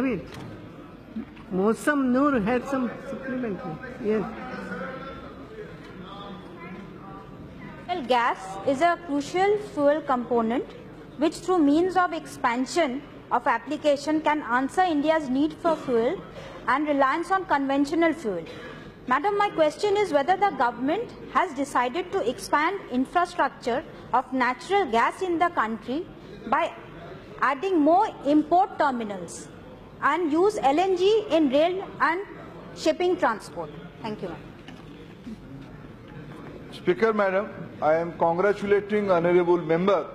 have it. Mausam Noor had some supplementary. Yes. Gas is a crucial fuel component which through means of expansion of application can answer India's need for fuel and reliance on conventional fuel. Madam, my question is whether the government has decided to expand infrastructure of natural gas in the country by adding more import terminals and use LNG in rail and shipping transport. Thank you, ma'am. Speaker, Madam, I am congratulating honourable member,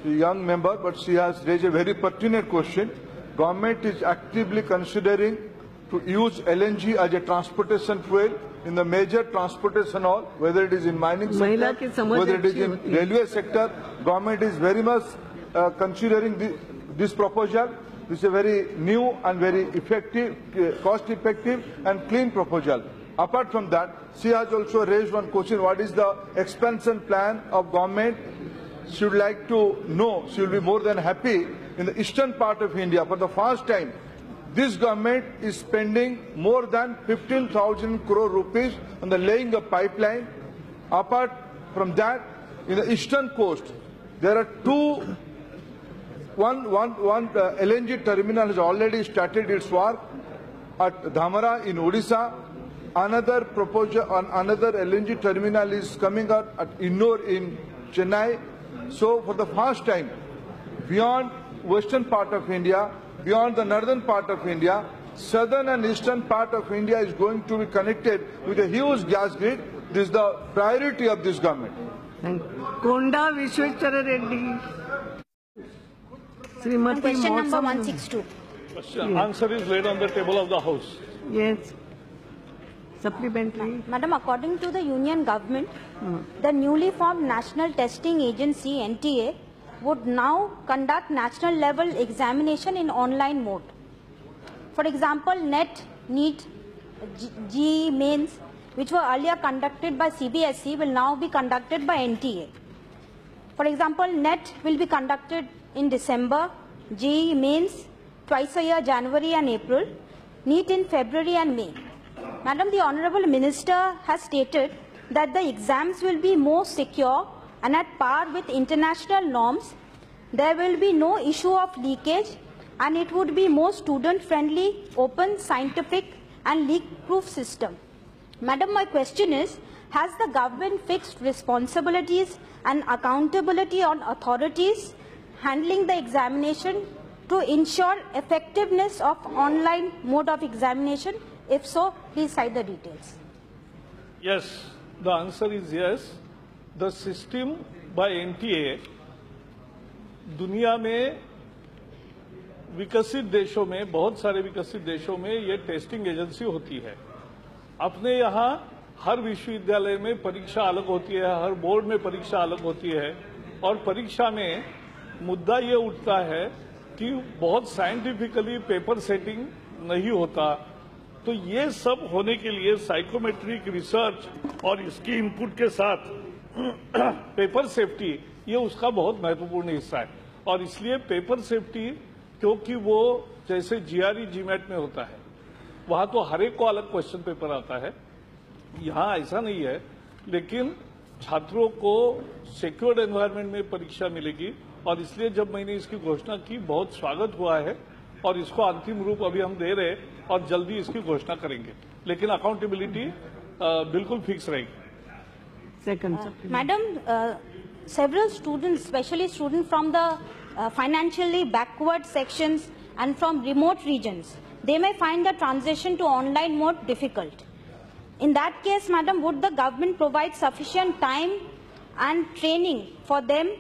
the young member, but she has raised a very pertinent question. Government is actively considering to use LNG as a transportation fuel in the major transportation hall, whether it is in mining sector, whether it is in railway sector. Government is very much considering this proposal. This is a very new and very effective, cost-effective and clean proposal. Apart from that, she has also raised one question: what is the expansion plan of government? She would like to know. She will be more than happy in the eastern part of India. For the first time, this government is spending more than 15,000 crore rupees on the laying of pipeline. Apart from that, in the eastern coast, there are one LNG terminal has already started its work at Dhamara in Odisha. Another proposal on another LNG terminal is coming out at Noor in Chennai. So for the first time, beyond western part of India, beyond the northern part of India, southern and eastern part of India is going to be connected with a huge gas grid. This is the priority of this government. Konda Vishweshwara Reddy. Question number 162. Answer is laid on the table of the House. Yes. Supplementary. Madam, according to the Union government, the newly formed National Testing Agency, NTA, would now conduct national level examination in online mode. For example, NET, NEET, JEE mains, which were earlier conducted by CBSE, will now be conducted by NTA. For example, NET will be conducted in December, JEE mains twice a year, January and April, NEET in February and May. Madam, the Honourable Minister has stated that the exams will be more secure and at par with international norms. There will be no issue of leakage and it would be more student-friendly, open, scientific and leak-proof system. Madam, my question is, has the government fixed responsibilities and accountability on authorities handling the examination to ensure effectiveness of online mode of examination? If so, please cite the details. Yes, the answer is yes. The system by NTA दुनिया में विकसित देशों में, बहुत सारे विकसित देशों में ये टेस्टिंग एजेंसी होती है. अपने यहाँ हर विश्वविद्यालय में परीक्षा अलग होती है, हर बोर्ड में परीक्षा अलग होती है और परीक्षा में मुद्दा ये उठता है कि बहुत साइंटिफिकली पेपर सेटिंग नहीं होता. तो ये सब होने के लिए साइकोमेट्रिक रिसर्च और इसकी इनपुट के साथ पेपर सेफ्टी ये उसका बहुत महत्वपूर्ण हिस्सा है. और इसलिए पेपर सेफ्टी, क्योंकि वो जैसे जीआरई जीमैट में होता है, वहां तो हर एक को अलग क्वेश्चन पेपर आता है, यहाँ ऐसा नहीं है. लेकिन छात्रों को सिक्योर्ड एनवायरनमेंट में परीक्षा मिलेगी और इसलिए जब मैंने इसकी घोषणा की बहुत स्वागत हुआ है और इसको अंतिम रूप अभी हम दे रहे हैं और जल्दी इसकी घोषणा करेंगे. लेकिन अकाउंटेबिलिटी बिल्कुल फिक्स रहेगी. Madam, several students, especially students from the financially backward sections and from remote regions, they may find the transition to online mode difficult. In that case, Madam, would the government provide sufficient time and training for them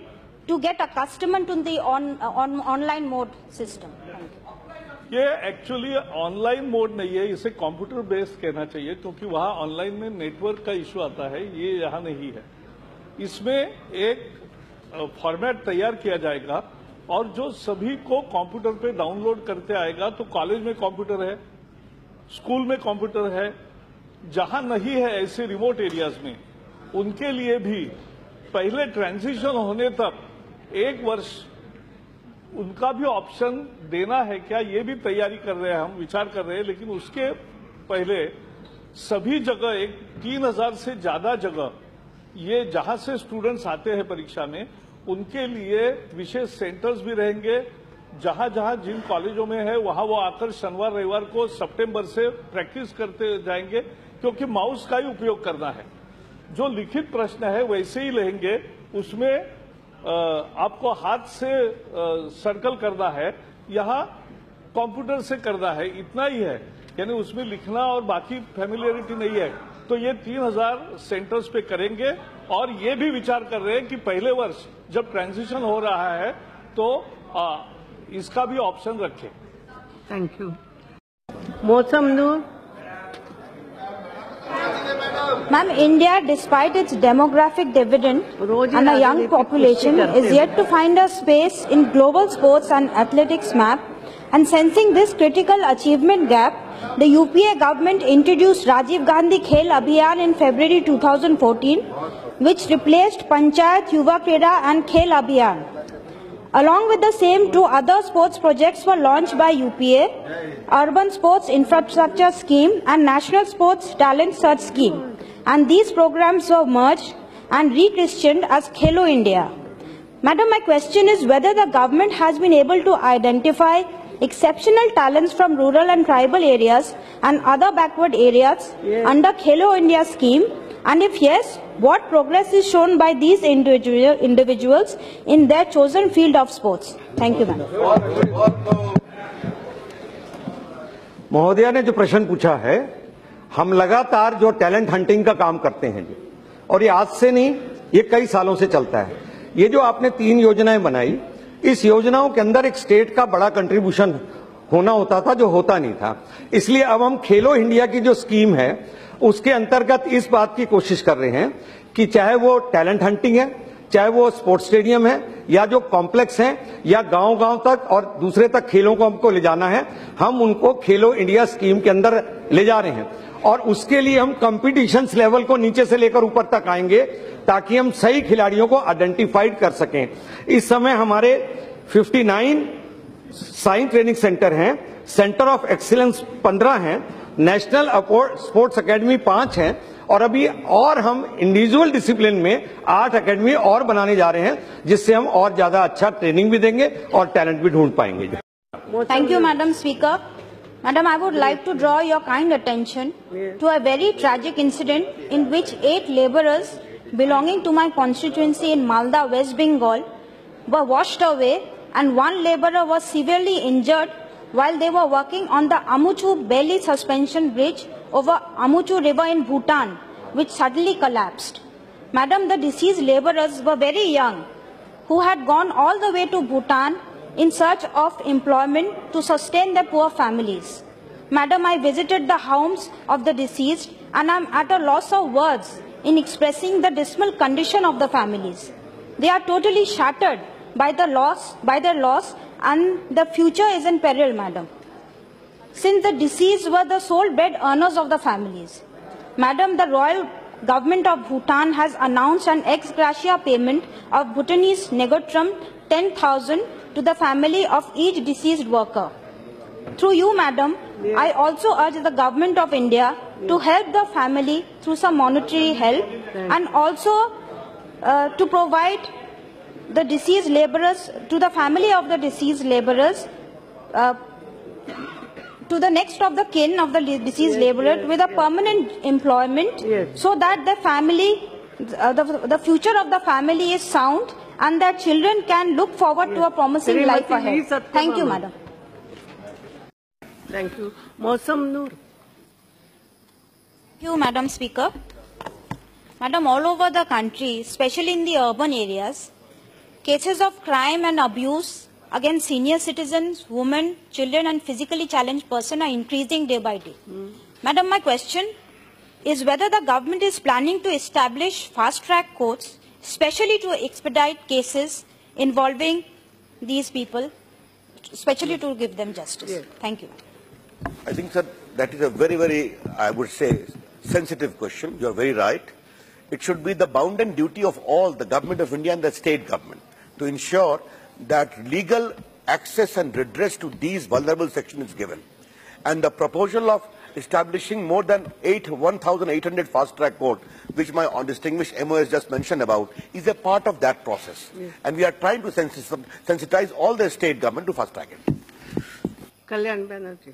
to get accustomed to the online mode system? ये actually online mode नहीं है, इसे computer based कहना चाहिए, क्योंकि वहाँ online में network का इशू आता है, ये यहाँ नहीं है. इसमें एक फॉर्मेट तैयार किया जाएगा और जो सभी को कंप्यूटर पे डाउनलोड करते आएगा. तो कॉलेज में कंप्यूटर है, स्कूल में कंप्यूटर है, जहां नहीं है ऐसे रिमोट एरियाज में उनके लिए भी पहले ट्रांजिशन होने तक 1 वर्ष उनका भी ऑप्शन देना है क्या, ये भी तैयारी कर रहे हैं, हम विचार कर रहे हैं। लेकिन उसके पहले सभी जगह 3000 से ज्यादा जगह ये जहां से स्टूडेंट्स आते हैं परीक्षा में, उनके लिए विशेष सेंटर्स भी रहेंगे। जहां जहां जिन कॉलेजों में है वहां वो आकर शनिवार रविवार को सितंबर से प्रैक्टिस करते जाएंगे, क्योंकि माउस का ही उपयोग करना है। जो लिखित प्रश्न है वैसे ही लेंगे, उसमें आपको हाथ से सर्कल करना है, यहाँ कंप्यूटर से करना है, इतना ही है। यानी उसमें लिखना और बाकी फैमिलियरिटी नहीं है। तो ये 3000 सेंटर्स पे करेंगे और ये भी विचार कर रहे हैं कि पहले वर्ष जब ट्रांजिशन हो रहा है तो इसका भी ऑप्शन रखें। Thank you. मौसम नूर। Ma'am, India, despite its demographic dividend and a young population, is yet to find a space in global sports and athletics map. And sensing this critical achievement gap, the UPA government introduced Rajiv Gandhi Khel Abhiyan in February 2014, which replaced Panchayat Yuva Kreda and Khel Abhiyan. Along with the same, 2 other sports projects were launched by UPA, Urban Sports Infrastructure Scheme and National Sports Talent Search Scheme. And these programs were merged and rechristened as Khelo India. Madam, my question is whether the government has been able to identify exceptional talents from rural and tribal areas and other backward areas under Khelo India scheme, and if yes, what progress is shown by these individuals in their chosen field of sports? Thank you, ma'am. महोदया ने जो प्रश्न पूछा है, हम लगातार जो talent hunting का काम करते हैं जी, और ये आज से नहीं, ये कई सालों से चलता है। ये जो आपने 3 योजनाएं बनाई, इस योजनाओं के अंदर एक स्टेट का बड़ा कंट्रीब्यूशन होना होता था, जो होता नहीं था। इसलिए अब हम खेलो इंडिया की जो स्कीम है उसके अंतर्गत इस बात की कोशिश कर रहे हैं कि चाहे वो टैलेंट हंटिंग है, चाहे वो स्पोर्ट्स स्टेडियम है, या जो कॉम्प्लेक्स हैं, या गांव-गांव तक और दूसरे तक खेलों को हमको ले जाना है, हम उनको खेलो इंडिया स्कीम के अंदर ले जा रहे हैं। और उसके लिए हम कॉम्पिटिशन्स लेवल को नीचे से लेकर ऊपर तक आएंगे, ताकि हम सही खिलाड़ियों को आइडेंटिफाइड कर सकें। इस समय हमारे 59 साइंस ट्रेनिंग सेंटर हैं, सेंटर ऑफ एक्सीलेंस 15 हैं, नेशनल स्पोर्ट्स एकेडमी 5 हैं, और अभी और हम इंडिविजुअल डिसिप्लिन में 8 एकेडमी और बनाने जा रहे हैं, जिससे हम और ज्यादा अच्छा ट्रेनिंग भी देंगे और टैलेंट भी ढूंढ पाएंगे। Thank you, Madam Speaker. Madam, I would like to draw your kind attention to a very tragic incident in which 8 laborers belonging to my constituency in Malda, West Bengal, were washed away, and 1 laborer was severely injured while they were working on the Amuchu Belly Suspension Bridge over Amuchu River in Bhutan, which suddenly collapsed. Madam, the deceased laborers were very young, who had gone all the way to Bhutan in search of employment to sustain their poor families. Madam, I visited the homes of the deceased, and I am at a loss of words in expressing the dismal condition of the families. They are totally shattered by their loss, and the future is in peril, Madam, since the deceased were the sole bread earners of the families. Madam, the royal government of Bhutan has announced an ex gratia payment of Bhutanese negotrum 10,000 to the family of each deceased worker. Through you, Madam, I also urge the government of India to help the family through some monetary help, and also to provide the deceased laborers, to the family of the deceased laborers, to the next of the kin of the deceased laborer with a permanent employment, so that the family, the future of the family is sound, and their children can look forward to a promising life ahead. Thank you, Madam. Thank you. Mausam Noor. Thank you, Madam Speaker. Madam, all over the country, especially in the urban areas, cases of crime and abuse against senior citizens, women, children and physically challenged persons are increasing day by day. Madam, my question is whether the government is planning to establish fast-track courts, especially to expedite cases involving these people, especially to give them justice. Thank you. I think, sir, that is a very, very, I would say, sensitive question. You are very right. It should be the bounden duty of all, the government of India and the state government, to ensure that legal access and redress to these vulnerable sections is given. And the proposal of establishing more than 1,800 fast-track court, which my distinguished MO has just mentioned about, is a part of that process. And we are trying to sensitize all the state government to fast-track it. Kalyan Banerjee,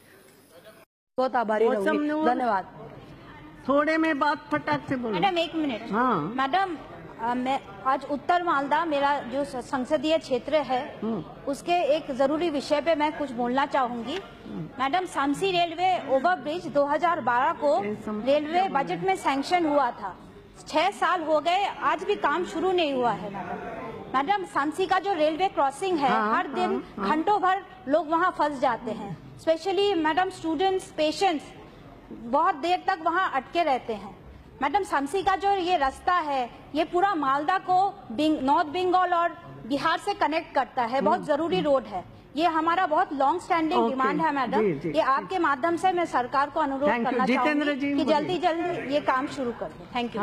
बहुत आभारी रहूंगी, धन्यवाद। थोड़े में बात फटाक से बोलो। मैडम एक मिनट। हाँ। मैडम मैं आज उत्तर मालदा मेरा जो संसदीय क्षेत्र है उसके एक जरूरी विषय पे मैं कुछ बोलना चाहूंगी। मैडम सामसी रेलवे ओवरब्रिज 2012 को रेलवे बजट में सैंक्शन हुआ था। 6 साल हो गए, आज भी काम शुरू नहीं हुआ है। मैडम सामसी का जो रेलवे क्रॉसिंग है, हर दिन घंटों भर लोग वहाँ फंस जाते हैं। स्पेशली मैडम स्टूडेंट्स, पेशेंट्स बहुत देर तक वहाँ अटके रहते हैं। मैडम सामसी का जो ये रास्ता है, ये पूरा मालदा को नॉर्थ बंगाल और बिहार से कनेक्ट करता है। बहुत जरूरी रोड है। ये हमारा बहुत लॉन्ग स्टैंडिंग डिमांड है मैडम। ये आपके माध्यम से मैं सरकार को अनुरोध करना चाहूंगी कि जल्दी ये काम शुरू कर दें। Thank you.